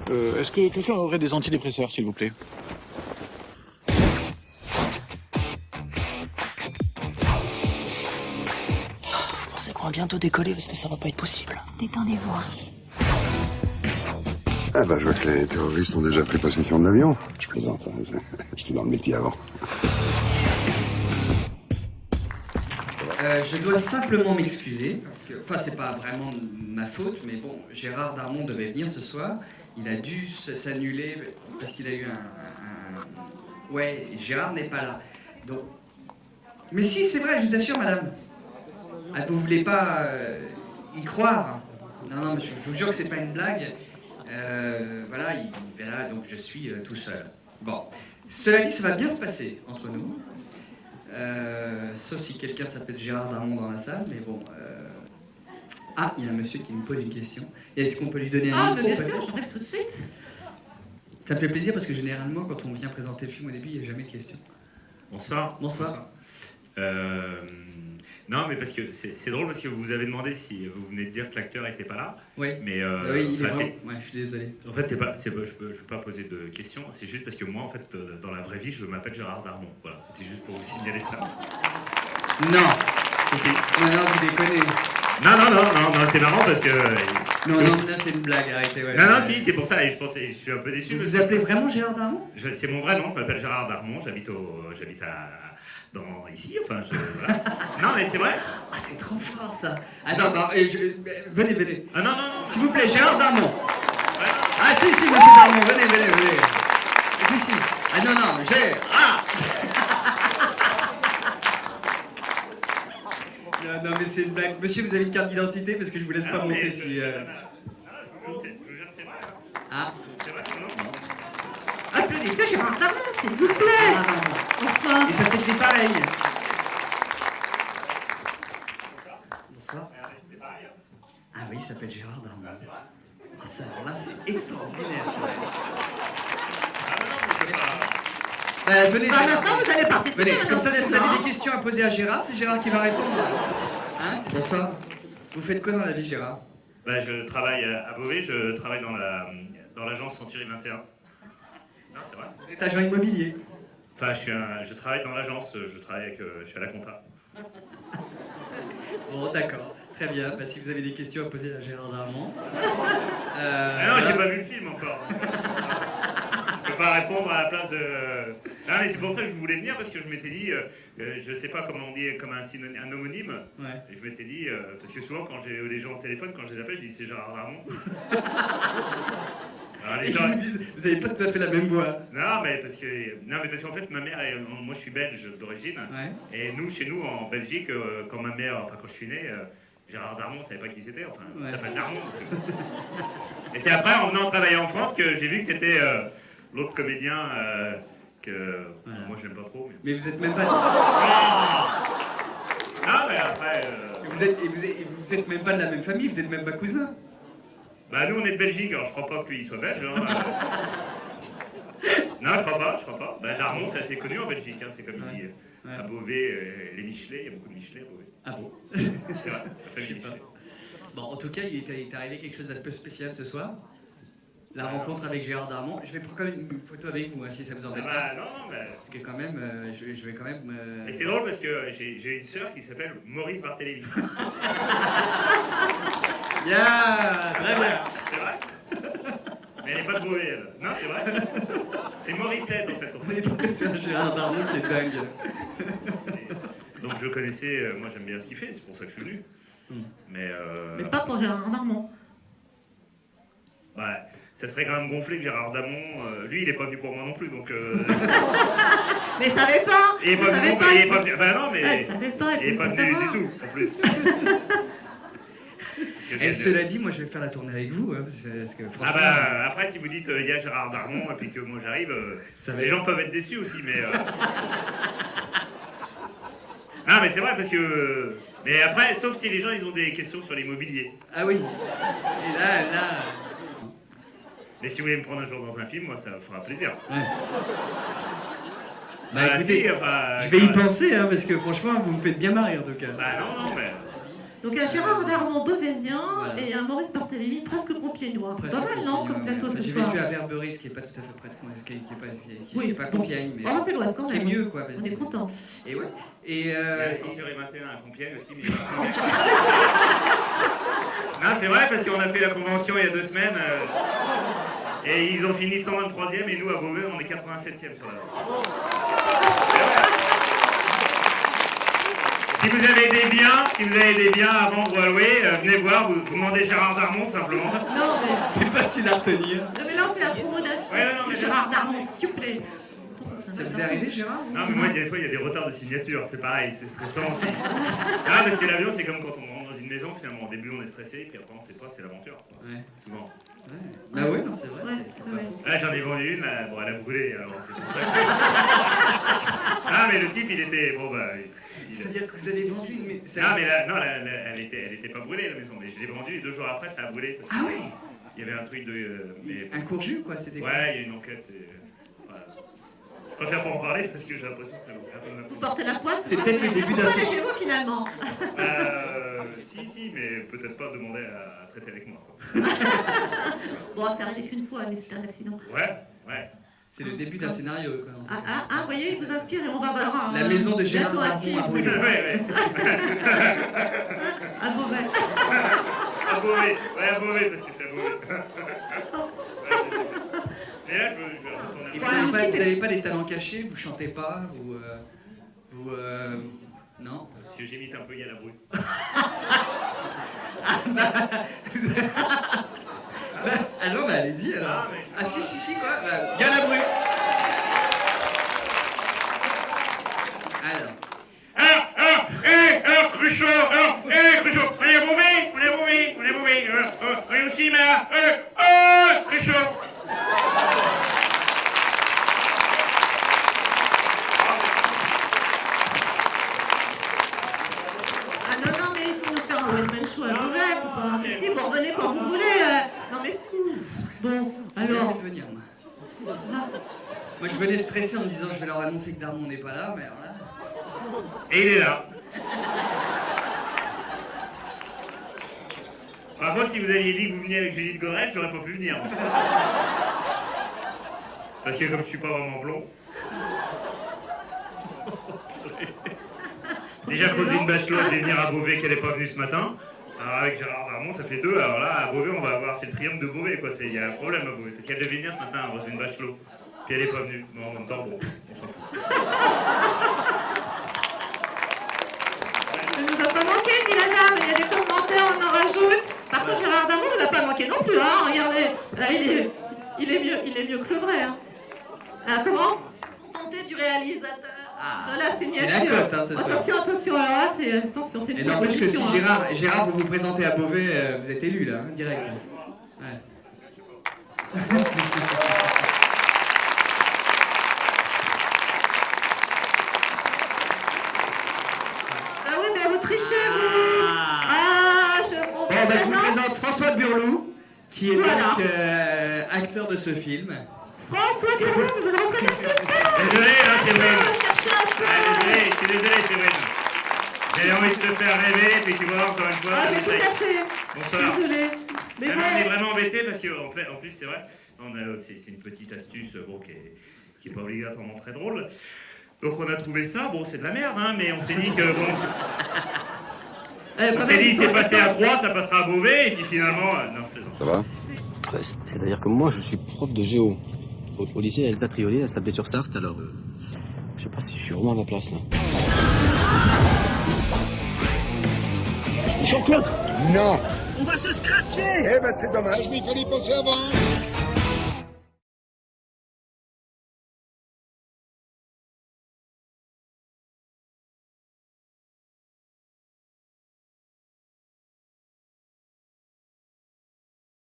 Est-ce que quelqu'un aurait des antidépresseurs, s'il vous plaît? Vous pensez qu'on va bientôt décoller parce que ça va pas être possible. Détendez-vous. Ah bah je vois que les terroristes ont déjà pris possession de l'avion. Je plaisante, hein. J'étais dans le métier avant. Je dois simplement m'excuser, parce que, enfin, c'est pas vraiment ma faute, mais bon, Gérard Darmon devait venir ce soir. Il a dû s'annuler parce qu'il a eu Ouais, Gérard n'est pas là. Donc... Mais si, c'est vrai, je vous assure, madame. Ah, vous voulez pas y croire? Non, non, mais je vous jure que c'est pas une blague. Voilà, donc je suis tout seul. Bon, cela dit, ça va bien se passer entre nous. Sauf si quelqu'un s'appelle Gérard Darmon dans la salle, mais bon... Ah, il y a un monsieur qui me pose une question. Est-ce qu'on peut lui donner un micro? Ah, bien sûr, j'arrive tout de suite. Ça me fait plaisir parce que généralement, quand on vient présenter le film au début, il n'y a jamais de questions. Bonsoir. Bonsoir. Non, mais parce que c'est drôle parce que vous avez demandé si vous venez de dire que l'acteur n'était pas là. Oui. Mais oui, il est enfin, vraiment... Ouais, je suis désolé. En fait, je ne peux pas poser de questions. C'est juste parce que moi, en fait, dans la vraie vie, je m'appelle Gérard Darmon. Voilà, c'était juste pour vous signaler ça. Non. Si. Non, vous déconnez. Non, c'est marrant parce que... Non, c'est une blague, arrêtez. Ouais, non, si, c'est pour ça, et je suis un peu déçu. Vous vous appelez vraiment Gérard Darmon? C'est mon vrai nom, je m'appelle Gérard Darmon, j'habite ici, enfin, voilà. Non, mais c'est vrai. Ah, c'est trop fort, ça. Ah non, venez. Ah non. S'il vous plaît, Gérard Darmon. Ouais. Ah si, monsieur Darmon, venez. Si. Ah non, Non, mais c'est une blague. Monsieur, vous avez une carte d'identité parce que je vous laisse pas monter si... Je vous jure, c'est vrai. Ah. C'est vrai, non? Applaudissez Gérard Darmon, s'il vous plaît. Enfin. Et ça s'écrit pareil. Bonsoir. C'est pareil. Ah oui, il s'appelle Gérard Darmon. Ah, ça, alors là, c'est extraordinaire. Venez, Bah, Gérard. maintenant, vous allez participer. Venez, madame comme ça, si vous César. avez des questions à poser à Gérard, c'est Gérard qui va répondre. Hein, bonsoir. Vous faites quoi dans la vie, Gérard? Bah, je travaille à Beauvais, je travaille dans l'agence Century 21. Non, c'est vrai. Vous êtes agent immobilier. Enfin, je travaille dans l'agence, je suis à la compta. Bon, d'accord. Très bien. Bah, si vous avez des questions à poser à Gérard Darmon. Ah non, j'ai pas vu le film encore. Je peux pas répondre à la place de... Non, mais c'est pour ça que je voulais venir, parce que je m'étais dit, je sais pas comment on dit, comme un homonyme. Ouais. Et je m'étais dit, parce que souvent quand j'ai les gens au téléphone, quand je les appelle, je dis c'est Gérard Darmon. Alors, Et ils vous disent, vous avez pas tout à fait la même voix. Non, mais parce qu'en fait, ma mère, moi je suis belge d'origine, Ouais. et chez nous en Belgique, quand je suis né, Gérard Darmon, on savait pas qui c'était, enfin, Ouais. il s'appelle Darmon. Et c'est après, en venant travailler en France, que j'ai vu que c'était l'autre comédien que Voilà. moi je l'aime pas trop. Mais vous êtes même pas... Ah, mais après... Vous êtes même pas de la même famille, vous êtes même pas cousins. Bah nous on est de Belgique, alors je crois pas que lui il soit belge. Hein. Non, je crois pas. Bah, Darmon c'est assez connu en Belgique, hein. C'est comme il dit à Beauvais, les Michelet, il y a beaucoup de Michelet à Beauvais. Ah bon? C'est vrai, la famille Je sais pas. Michelet. Bon, en tout cas, il est arrivé quelque chose d'un peu spécial ce soir. La rencontre avec Gérard Darmon. Je vais prendre quand même une photo avec vous, hein, si ça vous embête pas. Bah non, mais... Parce que quand même, je vais quand même... Et c'est drôle parce que j'ai une sœur qui s'appelle Maurice Barthélémy. Yeah, très bien. C'est vrai. Mais elle n'est pas de Beauvais, elle. Non, c'est vrai. C'est Morissette, en fait. Son On est tombé sur un Gérard Darmon qui est dingue. Donc je connaissais, moi j'aime bien ce qu'il fait, c'est pour ça que je suis venu. Mais pas pour Gérard Darmon. bah, ça serait quand même gonflé que Gérard Darmon, lui il est pas venu pour moi non plus, donc... Mais il savait pas. Il est pas venu, il est pas venu, bah non, mais... Ouais, il savait pas. Il est pas venu du tout, en plus. Et cela dit, moi je vais faire la tournée avec vous, hein, parce que franchement... Ah bah, après si vous dites il y a Gérard Darmon et puis que moi j'arrive, les gens peuvent être déçus aussi, mais... Ah mais c'est vrai parce que... Mais après, sauf si les gens ils ont des questions sur l'immobilier. Ah oui. Et là... Mais si vous voulez me prendre un jour dans un film, moi ça me fera plaisir. Ouais. Bah écoutez, si, enfin, je vais y penser, hein, parce que franchement, vous me faites bien marrer en tout cas. Bah non, mais... Donc il y a Gérard Darmon beauvaisien Voilà. et un Maurice Barthélémy presque Compiègnois. C'est Presque pas mal, non, comme Compiègne, plateau ouais. ce J'ai soir. vécu à Verberis, ce qui est pas tout à fait près de qui Oui, est pas bon. Compiègne, mais Oh, c'est l'Ouest quand qui est même. mieux, quoi. On est content. Et ouais. Et Il y a le Century 21 à Compiègne aussi, mais non, c'est vrai, parce qu'on a fait la convention il y a 2 semaines, et ils ont fini 123e, et nous, à Beauvais, on est 87e sur la Si vous avez des biens à vendre ou à louer, venez voir, vous demandez Gérard Darmon, simplement. Non, mais... c'est facile à retenir. Non, mais là, on fait la promo d'un film. Ouais, non, mais Gérard Darmon, s'il vous plaît. Ça vous est arrivé, Gérard? Non, mais moi, des fois, il y a des retards de signature, c'est pareil, c'est stressant aussi. Ah, parce que l'avion, c'est comme quand on rentre dans une maison, finalement, au début, on est stressé, puis après, on sait pas, c'est l'aventure, quoi. Ouais. Souvent. Ouais. Bah oui, non, c'est vrai. Ouais, c'est ouais, pas ouais. faux. Là, j'en ai vendu une, là, bon, elle a brûlé, alors c'est pour ça que... Ah, mais le type, il était... Bon, bah... C'est-à-dire que vous avez vendu une maison. Non, mais là, non, elle était pas brûlée, la maison, mais je l'ai vendue, et 2 jours après, ça a brûlé. Parce que Ah oui. Il y avait un truc de... mais... Un court jus, quoi, c'était quoi? Ouais, il y a une enquête, c'est... Voilà. Je préfère pas en parler, parce que j'ai l'impression que ça vaut un peu ma Vous faute. portez la pointe. C'est peut-être le début d'un... Pourquoi aller chez vous, finalement? Si, mais peut-être pas demander à traiter avec moi, quoi. Bon, c'est arrivé qu'une fois, mais c'était un accident. Ouais. C'est le début d'un scénario, quoi. Vous voyez, il vous inspire et on va voir. La maison de Gérard bientôt un Darmon film. à brûler. Ouais. À Beauvais. À Beauvais, ouais, à Beauvais, parce que c'est à Beauvais. Et là, je veux retourner. Et à vous Beauvais. n'avez pas des talents cachés? Vous chantez pas? Non? Parce que j'imite un peu Yann Abreu. Ah non, mais allez-y alors. Ah, mais- Ah si, quoi. Galabru. Alors. Cruchot, Cruchot, on est à Beauvais, on est au cinéma, Cruchot. Ah non, mais il faut nous faire un one-man show à Beauvais, faut pas. Mais si, vous revenez quand vous voulez. Non, mais si. Bon, alors. Faites venir, moi. Moi, je venais stressé en me disant je vais leur annoncer que Darmon n'est pas là, mais alors là. Et il est là. Par contre, si vous aviez dit que vous veniez avec Judith Gorel, j'aurais pas pu venir. Parce que comme je suis pas vraiment blond. Déjà, Claudine Bachelot devait venir à Beauvais qu'elle n'est pas venue ce matin. Alors avec Gérard Darmon, ça fait 2. Alors là, à Beauvais, on va avoir, c'est le triomphe de Beauvais, quoi. Il y a un problème à Beauvais. Parce qu'elle devait venir ce matin, Roselyne Bachelot. Puis elle n'est pas venue. Bon, en même temps, bon, on s'en fout. Ça nous a pas manqué, dit Lazare, mais il y a des commentaires, on en rajoute. Par contre, Gérard Darmon vous a pas manqué non plus, hein. Regardez, là, il est mieux que le vrai, hein. Alors, comment? Tenter du réalisateur de la signature. C'est la cote, hein, ce soir. Attention, alors là, c'est attention, c'est une Et n'empêche que si proposition, hein. Gérard vous vous présentez à Beauvais, vous êtes élu là, hein, direct. Ouais. Ah oui, mais vous trichez, vous. Ah, je vous Bon, bah, je vous présente François Burlou, qui est Voilà. donc acteur de ce film. François Burlou, vous le reconnaissez pas? Désolé, hein, c'est vrai. Cherchez un peu. Ah, désolé, je suis désolé, c'est vrai. J'avais envie de te faire rêver, puis tu vois, encore une fois, Ah, j'ai tout j'essaye. cassé. Bonsoir. Désolée. Mais Ah, bon. on est vraiment embêtés parce qu'en plus, c'est vrai, c'est une petite astuce bon, qui est pas obligatoirement très drôle. Donc on a trouvé ça, bon, c'est de la merde, hein, mais on s'est dit que bon. On s'est dit, c'est passé à 3, ça passera à Beauvais, et puis finalement. Non, je plaisante. Ça va? C'est-à-dire que moi, je suis prof de géo au lycée Elsa Trioli, elle s'appelait sur Sarthe, alors je sais pas si je suis vraiment à ma place là. Jean-Claude! Non! On va se scratcher. Eh ben c'est dommage, mais il fallait y penser avant!